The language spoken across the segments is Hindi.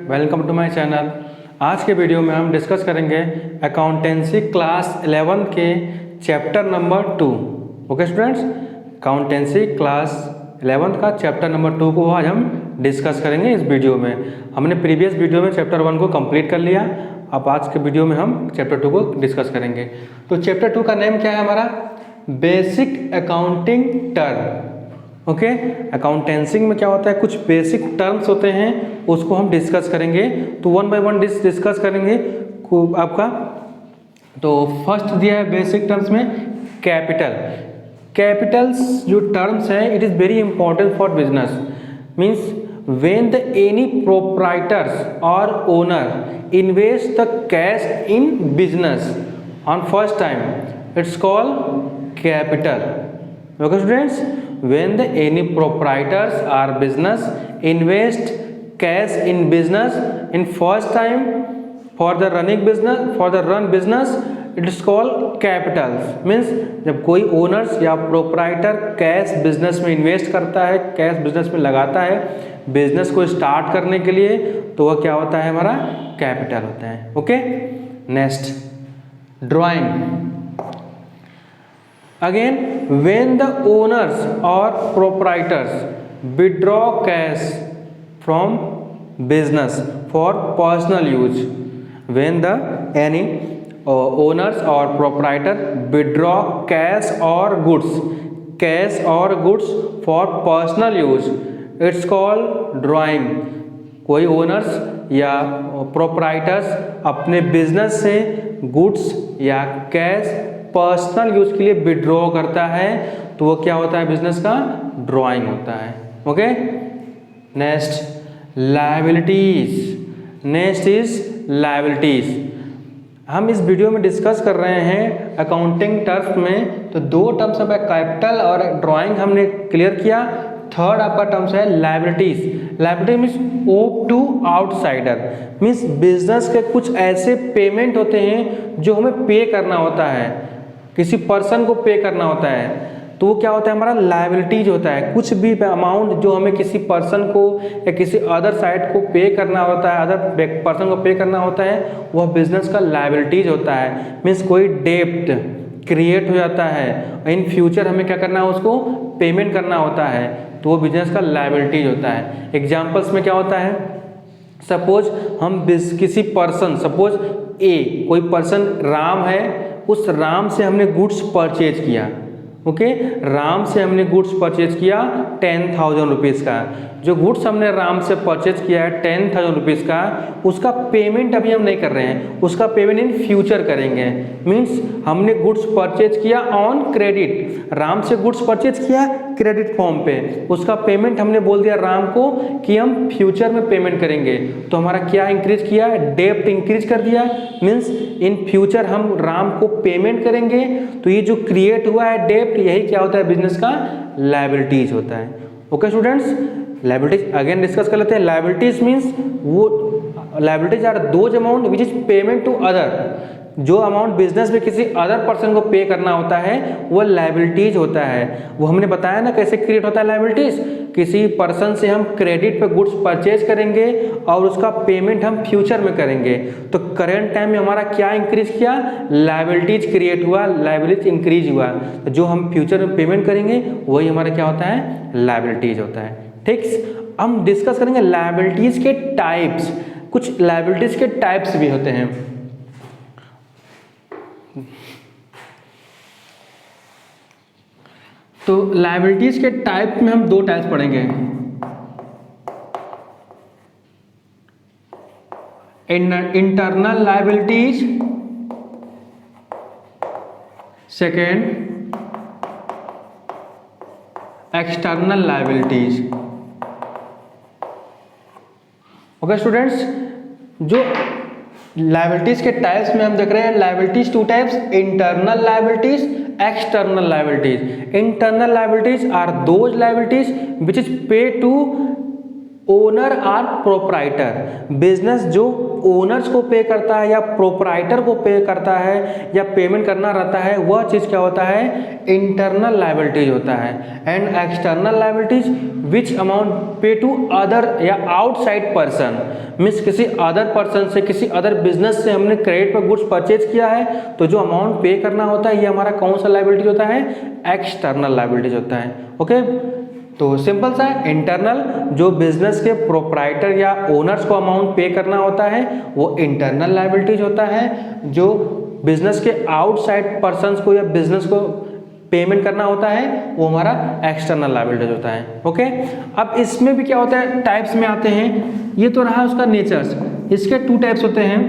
Welcome to my channel. आज के वीडियो में हम डिस्कस करेंगे अकाउंटेंसी क्लास 11 के chapter number 2। Okay students, accountancy class 11 का चैप्टर नंबर 2 को आज हम डिस्कस करेंगे। इस वीडियो में हमने प्रीवियस वीडियो में चैप्टर 1 को कंप्लीट कर लिया। अब आज के वीडियो में हम चैप्टर 2 को डिस्कस करेंगे। तो चैप्टर 2 का नेम क्या है हमारा? Basic accounting term. Okay, accountancy में क्या होता है, कुछ बेसिक टर्म्स होते हैं, उसको हम डिस्कस करेंगे। तो वन बाय वन डिस्कस करेंगे आपका। तो फर्स्ट दिया है बेसिक टर्म्स में कैपिटल। कैपिटल्स जो टर्म्स हैं, it is very important for business. Means when the any proprietors or owner invest the cash in business on first time, it's called capital. Okay students, when the any proprietors or business invest cash in business in first time for the run business, it is called capital. Means जब कोई ओनर्स या प्रोप्राइटर कैश बिजनेस में इन्वेस्ट करता है, कैश बिजनेस में लगाता है बिजनेस को स्टार्ट करने के लिए, तो वह क्या होता है, हमारा कैपिटल होता है। Okay, next drawing. Again when the owners or proprietors withdraw cash from business for personal use, when the any owners or proprietor withdraw cash or goods for personal use, it's called drawing. कोई ओनर्स या प्रोप्राइटर्स अपने बिजनेस से गुड्स या कैश पर्सनल यूज के लिए विड्रॉ करता है, तो वो क्या होता है, बिजनेस का ड्राइंग होता है। Okay, next liabilities. Next is liabilities. हम इस वीडियो में डिस्कस कर रहे हैं अकाउंटिंग टर्म्स में, तो दो टर्म्स है, कैपिटल और ड्राइंग हमने क्लियर किया। थर्ड आपका टर्म्स है लायबिलिटीज। लायबिलिटी मीन्स ओव टू आउटसाइडर। मीन्स बिजनेस के कुछ ऐसे पेमेंट होते हैं जो हमें पे करना होता है, किसी पर्सन को पे करना होता है, तो वो क्या होता है, हमारा लायबिलिटीज होता है। कुछ भी अमाउंट जो हमें किसी पर्सन को या किसी अदर साइड को पे करना होता है, अदर पर्सन को पे करना होता है, वह बिजनेस का लायबिलिटीज होता है। मीन्स कोई डेप्ट क्रिएट हो जाता है, इन फ्यूचर हमें क्या करना है, उसको पेमेंट करना होता है, तो वो बिजनेस का लायबिलिटीज होता है। एग्जाम्पल्स में क्या होता है, सपोज हम किसी पर्सन, सपोज ए कोई पर्सन राम है, उस राम से हमने गुड्स परचेज किया। ओके, राम से हमने गुड्स परचेज किया 10,000 रुपीज़ का। जो गुड्स हमने राम से परचेज किया है 10,000 रुपीज़ का, उसका पेमेंट अभी हम नहीं कर रहे हैं, उसका पेमेंट इन फ्यूचर करेंगे। मीन्स हमने गुड्स परचेज किया ऑन क्रेडिट, राम से गुड्स परचेज किया क्रेडिट फॉर्म पे, उसका पेमेंट हमने बोल दिया राम को कि हम फ्यूचर में पेमेंट करेंगे, तो हमारा क्या इंक्रीज किया, डेप्ट इंक्रीज कर दिया। मीन्स इन फ्यूचर हम राम को पेमेंट करेंगे, तो ये जो क्रिएट हुआ है डेप्ट, यही क्या होता है, बिजनेस का लायबिलिटीज होता है। Okay students, liabilities again discuss कर लेते हैं। लायबिलिटीज मीन्स वो liabilities are those amount which is payment to other. जो अमाउंट बिजनेस में किसी अदर पर्सन को पे करना होता है, वो लायबिलिटीज होता है। वो हमने बताया ना कैसे क्रिएट होता है लायबिलिटीज। किसी पर्सन से हम क्रेडिट पे गुड्स परचेज करेंगे और उसका पेमेंट हम फ्यूचर में करेंगे, तो करेंट टाइम में हमारा क्या इंक्रीज किया, लायबिलिटीज क्रिएट हुआ, लायबिलिटीज इंक्रीज हुआ। तो जो हम फ्यूचर में पेमेंट करेंगे वही हमारा क्या होता है, लायबिलिटीज होता है। ठीक, हम डिस्कस करेंगे लायबिलिटीज के टाइप्स। कुछ लायबिलिटीज के टाइप्स भी होते हैं। तो लायबिलिटीज के टाइप में हम दो टाइप्स पढ़ेंगे, internal liabilities, second external liabilities. Okay students, जो लायबिलिटीज के टाइप्स में हम देख रहे हैं liabilities two types, internal liabilities, external liabilities. Internal liabilities are those liabilities which is pay to owner or proprietor. Business जो ओनर्स को पे करता है या प्रोप्राइटर को पे करता है या पेमेंट करना रहता है, वह चीज़ क्या होता है, इंटरनल लायबिलिटीज होता है। And external liabilities which amount पे टू अदर या आउटसाइड पर्सन, मीन्स किसी अदर पर्सन से, किसी अदर बिजनेस से हमने क्रेडिट पर गुड्स परचेज किया है, तो जो अमाउंट पे करना होता है ये हमारा कौन सा लायबिलिटीज होता है, एक्सटर्नल लायबिलिटीज होता है। ओके, तो सिंपल सा है, इंटरनल जो बिजनेस के प्रोप्राइटर या ओनर्स को अमाउंट पे करना होता है वो इंटरनल लायबिलिटीज होता है। जो बिजनेस के आउटसाइड पर्सन्स को या बिजनेस को पेमेंट करना होता है वो हमारा एक्सटर्नल लायबिलिटीज होता है। ओके, अब इसमें भी क्या होता है, टाइप्स में आते हैं। ये तो रहा उसका नेचर्स। इसके 2 टाइप्स होते हैं,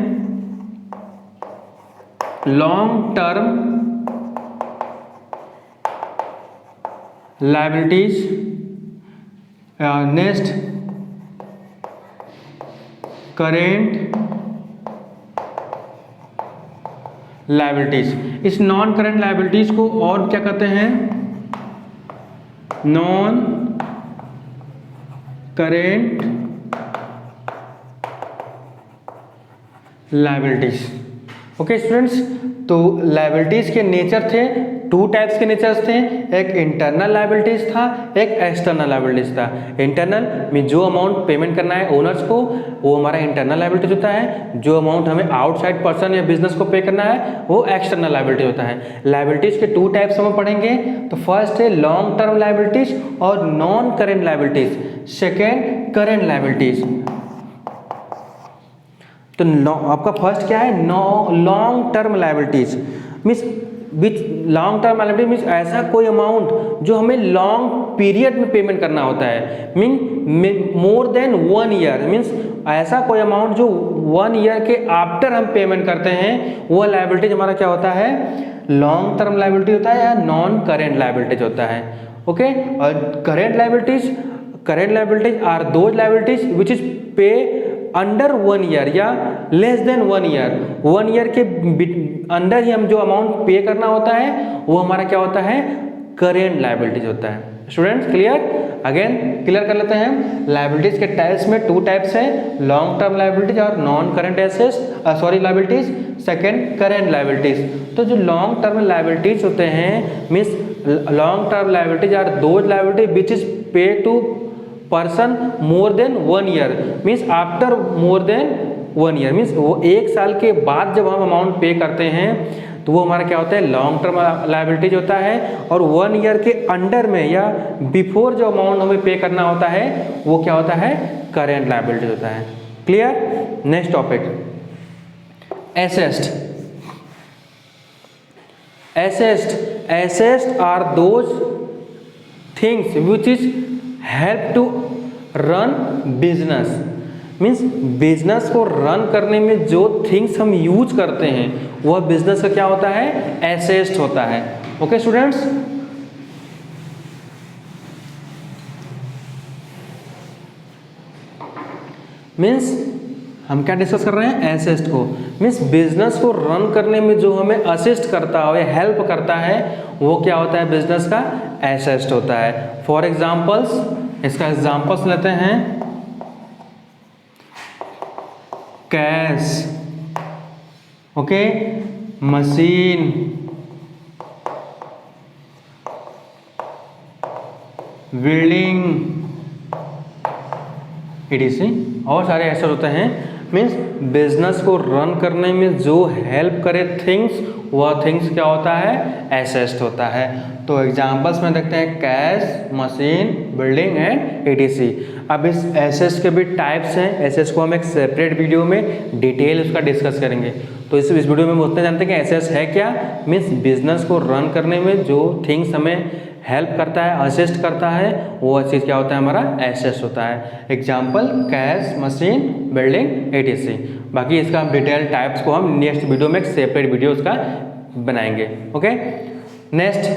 long term liabilities, next current liabilities. इस नॉन करेंट लायबिलिटीज को और क्या कहते हैं, non current liabilities. Okay students, तो लायबिलिटीज के नेचर थे, 2 टाइप्स के नेचर्स थे, एक इंटरनल लायबिलिटीज था, एक एक्सटर्नल लायबिलिटीज था। इंटरनल में जो अमाउंट पेमेंट करना है ओनर्स को वो हमारा इंटरनल लायबिलिटीज होता है, जो अमाउंट हमें आउटसाइड पर्सन या बिजनेस को पे करना है वो एक्सटर्नल लायबिलिटी होता है। लायबिलिटीज के 2 टाइप्स हम पढ़ेंगे। तो फर्स्ट है लॉन्ग टर्म लायबिलिटीज और non current liabilities, second current liabilities. तो आपका फर्स्ट क्या है, long term liabilities means which long term liability means ऐसा कोई अमाउंट जो हमें लॉन्ग पीरियड में पेमेंट करना होता है, मीन मोर देन 1 ईयर, मीन्स ऐसा कोई अमाउंट जो 1 ईयर के आफ्टर हम पेमेंट करते हैं वो लायबिलिटीज हमारा क्या होता है, लॉन्ग टर्म लायबिलिटी होता है या नॉन करेंट लायबिलिटीज होता है। ओके, और current liabilities are those liabilities which is pay under 1 year या लेस देन 1 ईयर। 1 ईयर के अंदर ही हम जो अमाउंट पे करना होता है वो हमारा क्या होता है, करेंट लायबिलिटीज होता है। स्टूडेंट्स क्लियर, अगेन क्लियर कर लेते हैं। लायबिलिटीज के टाइप्स में 2 टाइप्स है, लॉन्ग टर्म लायबिलिटीज और non current liabilities, second current liabilities. तो जो लॉन्ग टर्म लायबिलिटीज होते हैं means long term liabilities are those liability which is pay to person more than 1 year, means after more than 1 year, means वो 1 साल के बाद जब हम अमाउंट पे करते हैं तो वो हमारा क्या होता है, लॉन्ग टर्म लायबिलिटीज होता है। और 1 ईयर के अंडर में या बिफोर जो अमाउंट हमें पे करना होता है वो क्या होता है, करेंट लायबिलिटीज होता है। Clear, next topic assets are those things which is help to run business, means business को रन करने में जो थिंग्स हम यूज करते हैं वह बिजनेस का क्या होता है, एसेस्ट होता है। ओके स्टूडेंट्स, मीन्स हम क्या डिस्कस कर रहे हैं, एसेस्ट को, मीन्स बिजनेस को रन करने में जो हमें असिस्ट करता है, हेल्प करता है वो क्या होता है, बिजनेस का एसेस्ट होता है। फॉर एग्जाम्पल्स, इसका एग्जाम्पल्स लेते हैं, cash, okay, machine, building, ETC और सारे ऐसे होते हैं। मीन्स बिजनेस को रन करने में जो हेल्प करे थिंग्स, वह थिंग्स क्या होता है, एसेस्ट होता है। तो एग्जांपल्स में देखते हैं cash, machine, building and ETC। अब इस एसेस्ट के भी टाइप्स हैं, एसेस्ट को हम एक सेपरेट वीडियो में डिटेल उसका डिस्कस करेंगे। तो इस वीडियो में हम उतना जानते हैं कि एसेस्ट है क्या, मीन्स बिजनेस को रन करने में जो थिंग्स हमें हेल्प करता है, असिस्ट करता है, वो चीज़ क्या होता है, हमारा एसेस्ट होता है। Example cash, machine, building, ETC। बाकी इसका हम डिटेल टाइप्स को हम नेक्स्ट वीडियो में एक सेपरेट वीडियो उसका बनाएंगे। Okay, next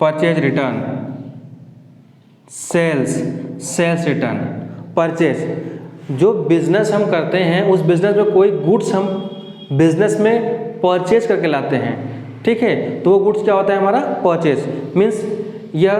purchase return, sales return. Purchase, जो बिजनेस हम करते हैं उस बिजनेस में कोई गुड्स हम बिजनेस में परचेज करके लाते हैं, ठीक है, तो वो गुड्स क्या होता है, हमारा परचेज। मीन्स यह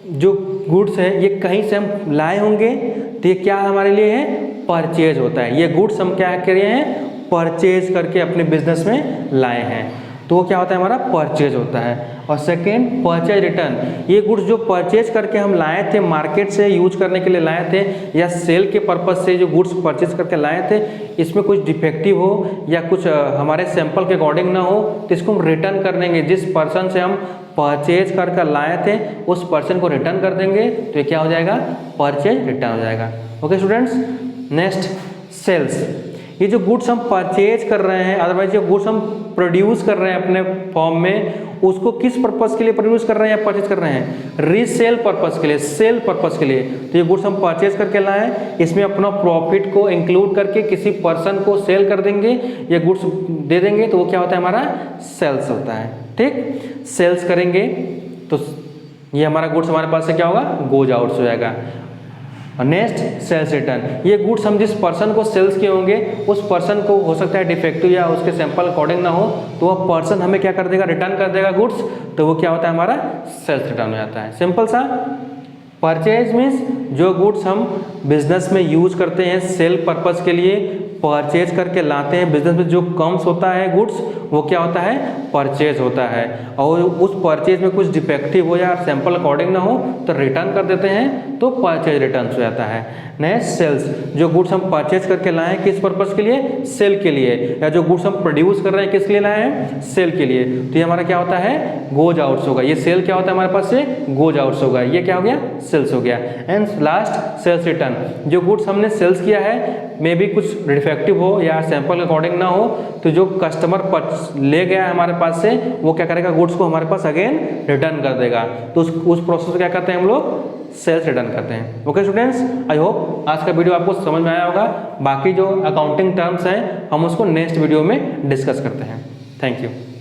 जो गुड्स है ये कहीं से हम लाए होंगे तो ये क्या हमारे लिए है, परचेज होता है। ये गुड्स हम क्या कर रहे हैं, परचेज करके अपने बिजनेस में लाए हैं, तो वो क्या होता है, हमारा परचेज होता है। और सेकेंड, परचेज रिटर्न, ये गुड्स जो परचेज करके हम लाए थे, मार्केट से यूज करने के लिए लाए थे या सेल के पर्पज से जो गुड्स परचेज करके लाए थे, इसमें कुछ डिफेक्टिव हो या कुछ हमारे सैंपल के अकॉर्डिंग ना हो तो इसको हम रिटर्न कर देंगे। जिस पर्सन से हम परचेज करके लाए थे उस पर्सन को रिटर्न कर देंगे, तो ये क्या हो जाएगा, परचेज रिटर्न हो जाएगा। Okay students, next sales. ये जो गुड्स हम परचेज कर रहे हैं, अदरवाइज जो गुड्स हम प्रोड्यूस कर रहे हैं अपने फॉर्म में, उसको किस पर्पस के लिए प्रोड्यूस कर रहे हैं या परचेज कर रहे हैं, रीसेल पर्पस के लिए, सेल पर्पस के लिए। तो ये गुड्स हम परचेज करके लाए, इसमें अपना प्रॉफिट को इंक्लूड करके किसी पर्सन को सेल कर देंगे, ये गुड्स दे देंगे, तो वो क्या होता है, हमारा सेल्स होता है। ठीक, सेल्स करेंगे तो ये हमारा गुड्स हमारे पास से क्या होगा, गोज आउट हो जाएगा। और नेक्स्ट, सेल्स रिटर्न, ये गुड्स हम जिस पर्सन को सेल्स किए होंगे उस पर्सन को हो सकता है डिफेक्टिव या उसके सैंपल अकॉर्डिंग ना हो, तो वह पर्सन हमें क्या कर देगा, रिटर्न कर देगा गुड्स, तो वो क्या होता है, हमारा सेल्स रिटर्न हो जाता है। सिंपल सा। परचेज मीन्स जो गुड्स हम बिजनेस में यूज करते हैं सेल पर्पस के लिए, परचेज करके लाते हैं बिजनेस में, जो कम्स होता है गुड्स वो क्या होता है, परचेज होता है। और उस परचेज में कुछ डिफेक्टिव हो या सैंपल अकॉर्डिंग ना हो तो रिटर्न कर देते हैं, तो परचेज रिटर्न हो जाता है। नेक्स्ट, सेल्स, जो गुड्स हम परचेज करके लाए किस पर्पस के लिए, सेल के लिए, या जो गुड्स हम प्रोड्यूस कर रहे हैं किसके लिए लाए हैं, सेल के लिए, तो ये हमारा क्या होता है, गोज आउट्स होगा। ये सेल क्या होता है हमारे पास से, गोज आउट्स होगा। ये क्या हो गया, सेल्स हो गया। एंड लास्ट, सेल्स रिटर्न, जो गुड्स हमने सेल्स किया है मे भी कुछ डिफेक्टिव हो या सैंपल अकॉर्डिंग ना हो, तो जो कस्टमर ले गया है हमारे पास से, वो क्या करेगा, गुड्स को हमारे पास अगेन रिटर्न कर देगा, तो उस प्रोसेस को क्या करते हैं हम लोग, सेल्स रिटर्न करते हैं। ओके स्टूडेंट्स, आई होप आज का वीडियो आपको समझ में आया होगा। बाकी जो अकाउंटिंग टर्म्स हैं हम उसको नेक्स्ट वीडियो में डिस्कस करते हैं। Thank you.